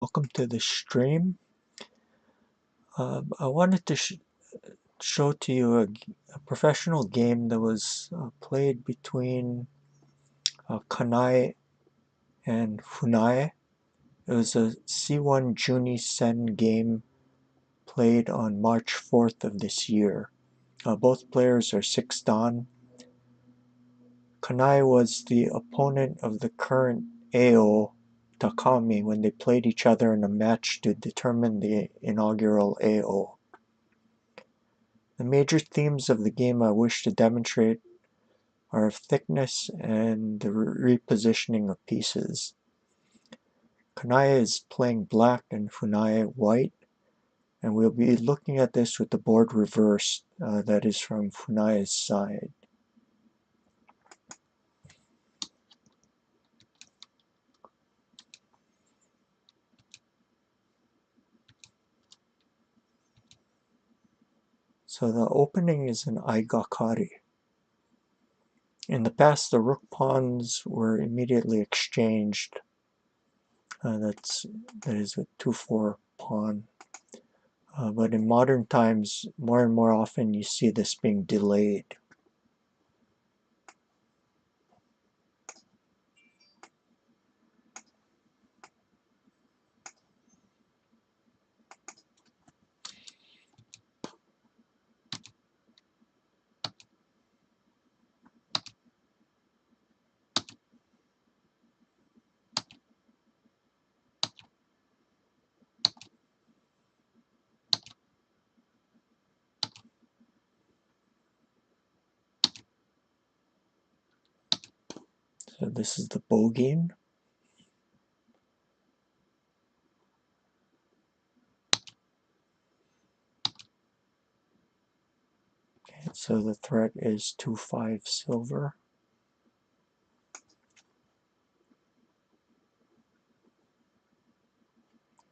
Welcome to the stream. I wanted to show to you a professional game that was played between Kanai and Funae. It was a C1 Junisen game played on March 4th of this year. Both players are 6 dan. Kanai was the opponent of the current AO Takami when they played each other in a match to determine the inaugural AO. The major themes of the game I wish to demonstrate are thickness and the repositioning of pieces. Kanai is playing Black and Funae White, and we'll be looking at this with the board reversed, that is from Funae's side. So the opening is an Aigakari. In the past, the rook pawns were immediately exchanged. That is a 2-4 pawn. But in modern times, more and more often you see this being delayed. So this is the bow game. Okay, so the threat is 2-5 silver.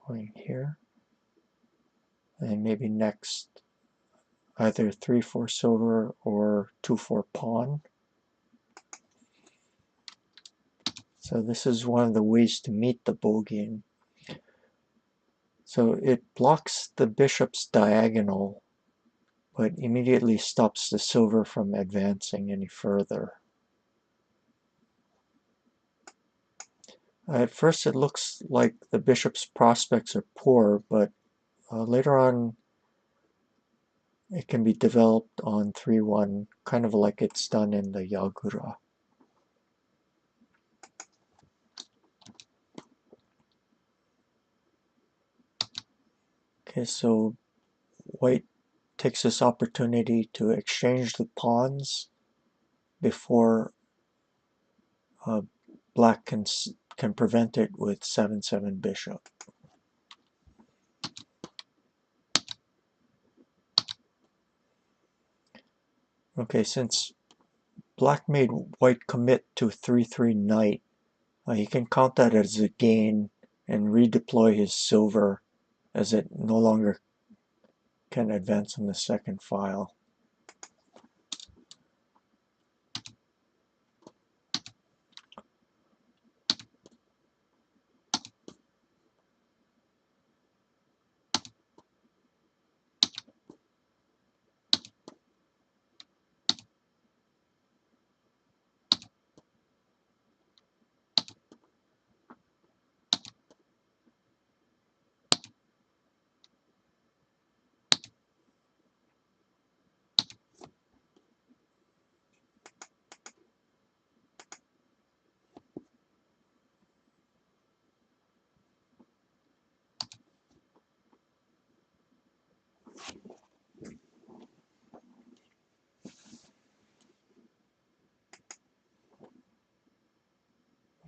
Going here. And maybe next either 3-4 silver or 2-4 pawn. So this is one of the ways to meet the bow game. So it blocks the bishop's diagonal, but immediately stops the silver from advancing any further. At first it looks like the bishop's prospects are poor, but later on it can be developed on 3-1, kind of like it's done in the Yagura. Okay, so White takes this opportunity to exchange the pawns before Black can prevent it with 7-7 bishop. Okay, since Black made White commit to 3-3 knight, he can count that as a gain and redeploy his silver as it no longer can advance on the second file.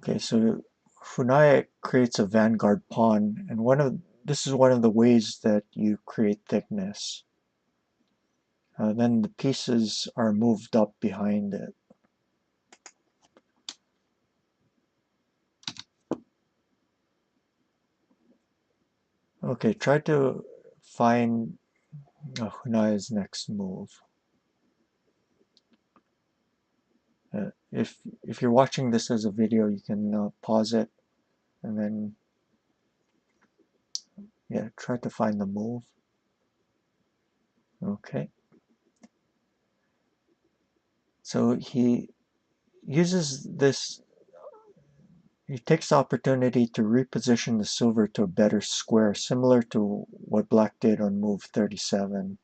Okay, so Funae creates a vanguard pawn, and this is one of the ways that you create thickness. Then the pieces are moved up behind it. Okay, try to find Funae's next move. If you're watching this as a video, you can pause it and then Yeah, try to find the move. Okay. So he uses this, he takes the opportunity to reposition the silver to a better square, similar to what black did on move 37.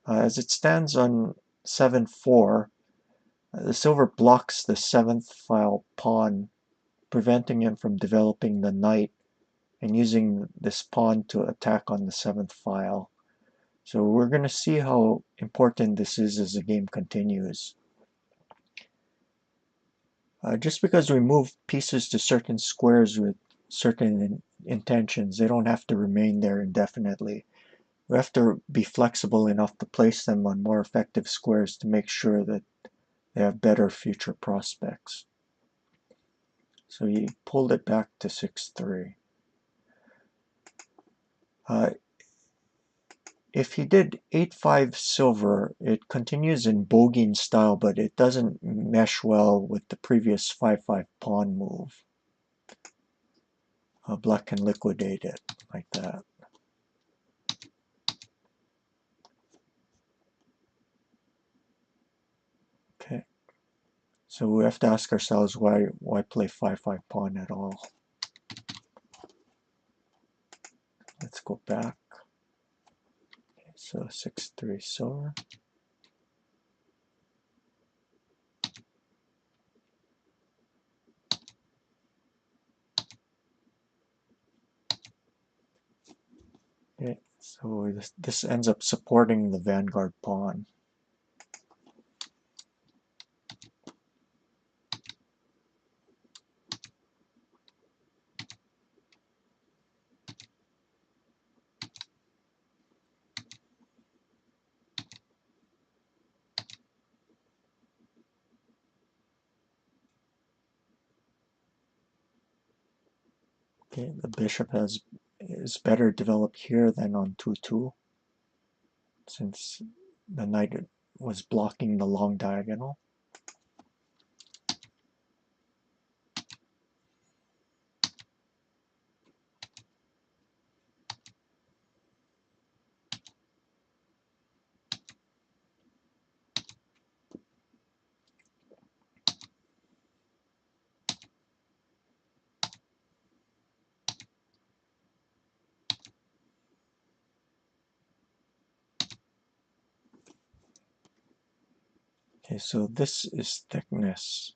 As it stands on 7-4, the silver blocks the 7th file pawn, preventing him from developing the knight and using this pawn to attack on the 7th file. So we're going to see how important this is as the game continues. Just because we move pieces to certain squares with certain intentions, they don't have to remain there indefinitely. We have to be flexible enough to place them on more effective squares to make sure that they have better future prospects. So he pulled it back to 6-3. If he did 8-5 silver, it continues in bogeying style, but it doesn't mesh well with the previous 5-5 pawn move. Black can liquidate it like that. Okay, so we have to ask ourselves why play 5-5 pawn at all. Let's go back. Okay, so 6-3 silver. Okay, so this ends up supporting the vanguard pawn. Okay, the bishop is better developed here than on 2-2, since the knight was blocking the long diagonal. Okay, so this is thickness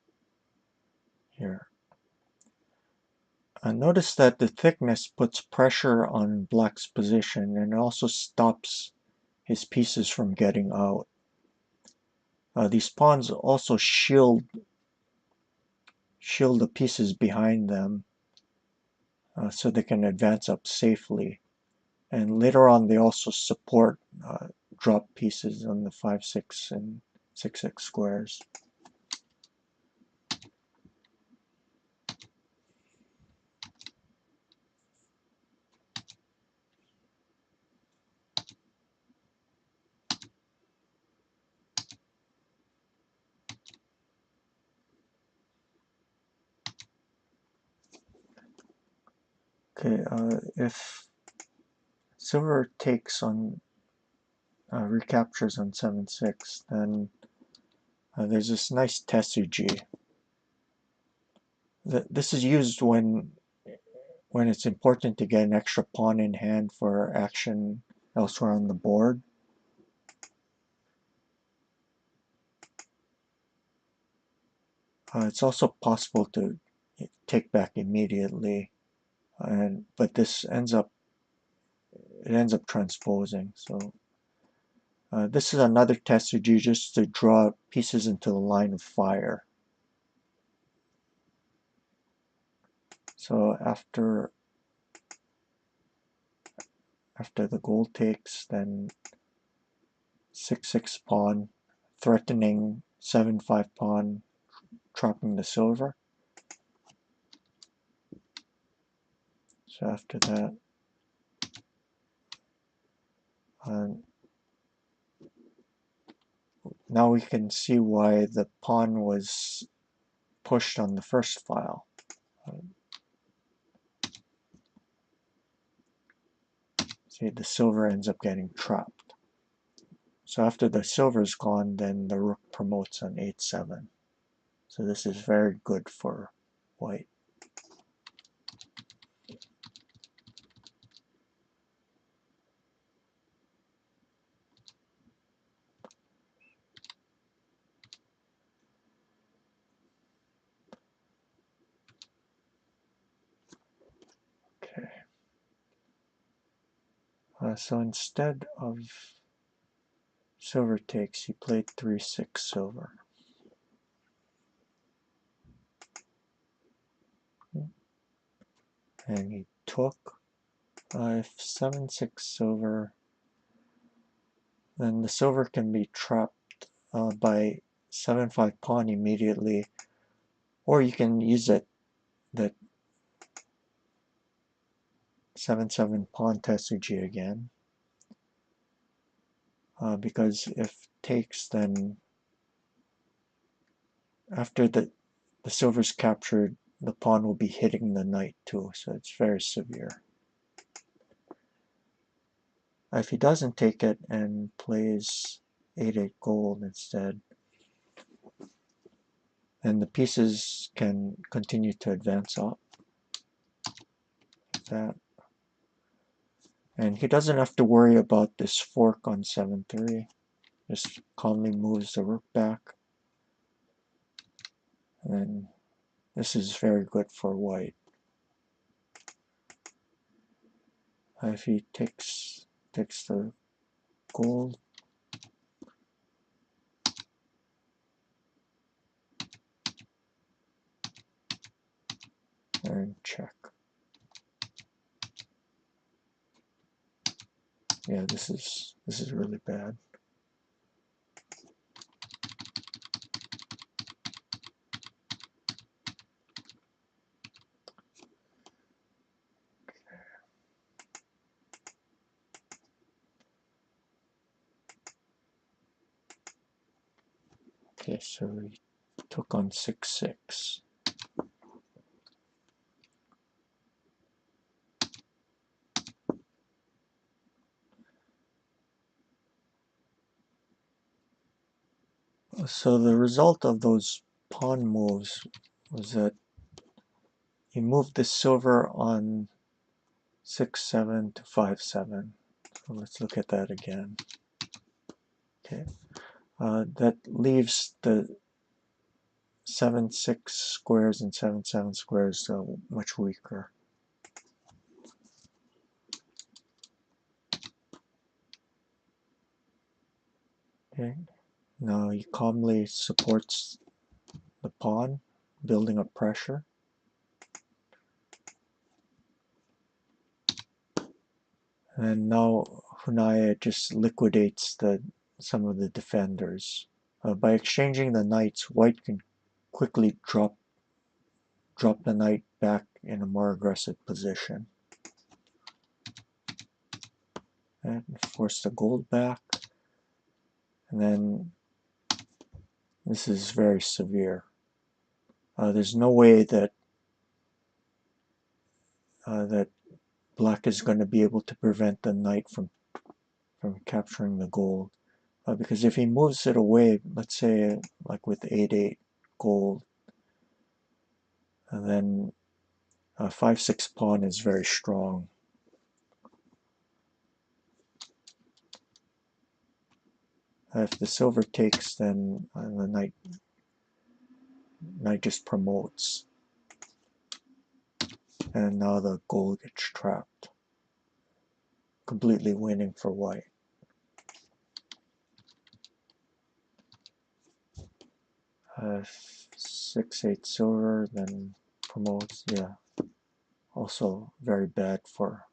here. Notice that the thickness puts pressure on black's position and also stops his pieces from getting out. These pawns also shield the pieces behind them so they can advance up safely. And later on they also support drop pieces on the 5-6 and 6-6 squares. Okay, if silver takes on recaptures on 7-6, then there's this nice tesuji. This is used when it's important to get an extra pawn in hand for action elsewhere on the board. It's also possible to take back immediately, but this ends up transposing. So this is another tesuji just to draw pieces into the line of fire. So after the gold takes, then 6-6 pawn, threatening 7-5 pawn, trapping the silver. So after that, now we can see why the pawn was pushed on the first file. Okay, the silver ends up getting trapped. So after the silver is gone, then the rook promotes on 8-7. So this is very good for white. Okay. So instead of silver takes, he played 3-6 silver. And he took 7-6 silver. Then the silver can be trapped by 7-5 pawn immediately, or you can use that 7-7 pawn tesuji again, because if takes, then after the silver's captured, the pawn will be hitting the knight too, so it's very severe. If he doesn't take it and plays 8-8 gold instead, then the pieces can continue to advance up. Like that. And he doesn't have to worry about this fork on 7-3. Just calmly moves the rook back. And then this is very good for white. If he takes the gold, and check. Yeah, this is really bad. Okay, so he took on 6-6. So the result of those pawn moves was that he moved the silver on 6-7 to 5-7. So let's look at that again. Okay, that leaves the 7-6 squares and 7-7 squares much weaker. Okay, now he calmly supports the pawn, building up pressure. And now Funae just liquidates some of the defenders. By exchanging the knights, white can quickly drop the knight back in a more aggressive position. And force the gold back. And then this is very severe. There's no way that black is going to be able to prevent the knight from capturing the gold. Because if he moves it away, let's say like with 8-8 gold, and then 5-6 pawn is very strong. If the silver takes, then the knight just promotes. And now the gold gets trapped. Completely winning for white. 6-8 silver, then promotes. Yeah, also very bad for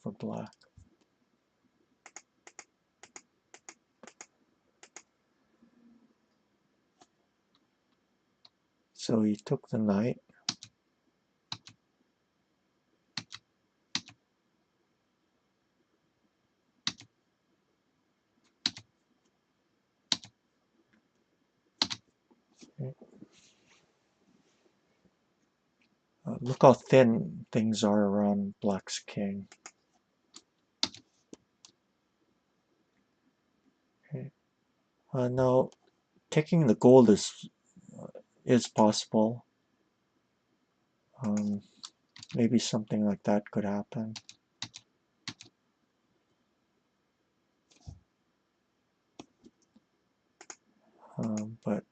black. So he took the knight. Okay. Look how thin things are around black's king. Now, taking the gold is possible. Maybe something like that could happen. But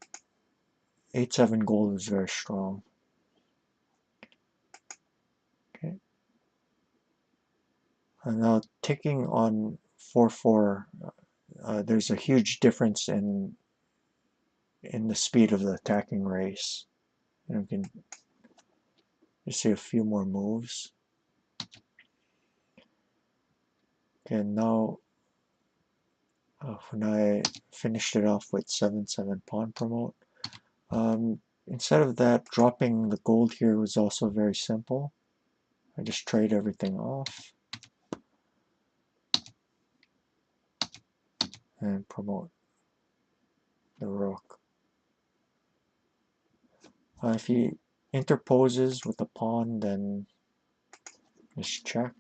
8-7 gold is very strong. Okay. And now taking on 4-4, there's a huge difference in the speed of the attacking race. And we can just see a few more moves. Okay, now Funae finished it off with 7-7 pawn promote. Instead of that, dropping the gold here was also very simple. I just trade everything off and promote the rook. If he interposes with a pawn, then just check.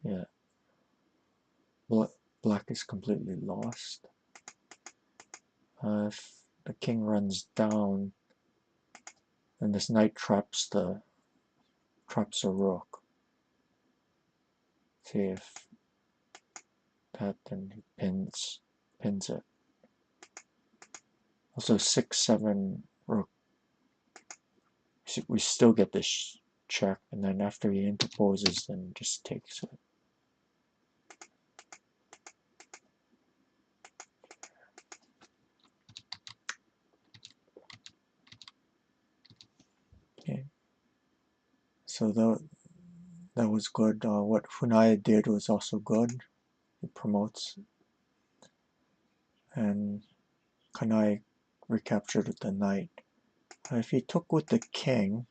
Yeah. Black is completely lost. If the king runs down, then this knight traps a rook. See if that, then he pins it. Also 6-7 rook. We still get this check, and then after he interposes, then just takes it. Okay. So that was good. What Funae did was also good. He promotes, and Kanai recaptured with the knight. If he took with the king,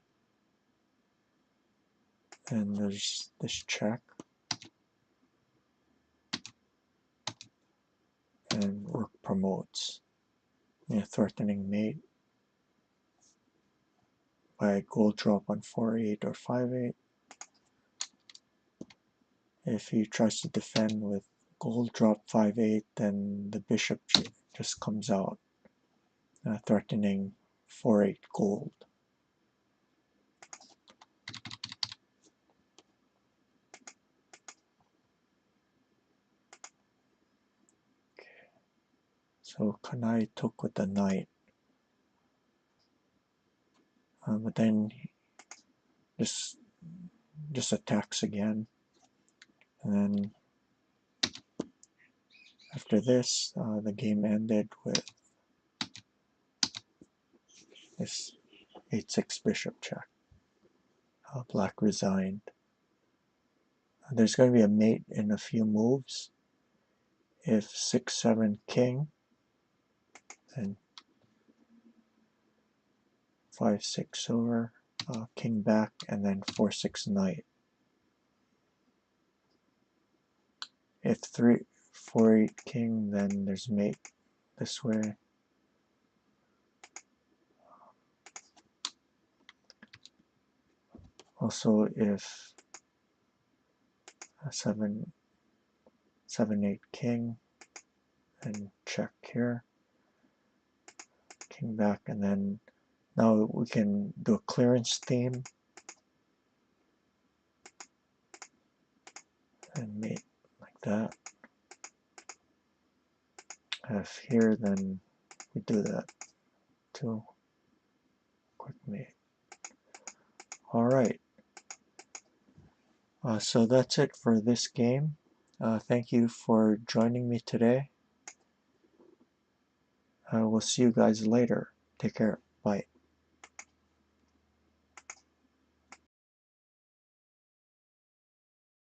and there's this check, and rook promotes. Yeah, threatening mate by gold drop on 4-8 or 5-8. If he tries to defend with gold drop 5-8, then the bishop just comes out, threatening 4-8 gold. So Kanai took with the knight, but then he just attacks again, and then after this, the game ended with this 8-6 bishop check. Black resigned. There's going to be a mate in a few moves. If 6-7 king, and 5-6 over, king back, and then 4-6 knight. If 4-8 king, then there's mate this way. Also, if 7-8 king, and check here, king back, and then now we can do a clearance theme and mate like that. If here, then we do that too. Quick mate. Alright. So that's it for this game. Thank you for joining me today. We'll see you guys later. Take care. Bye.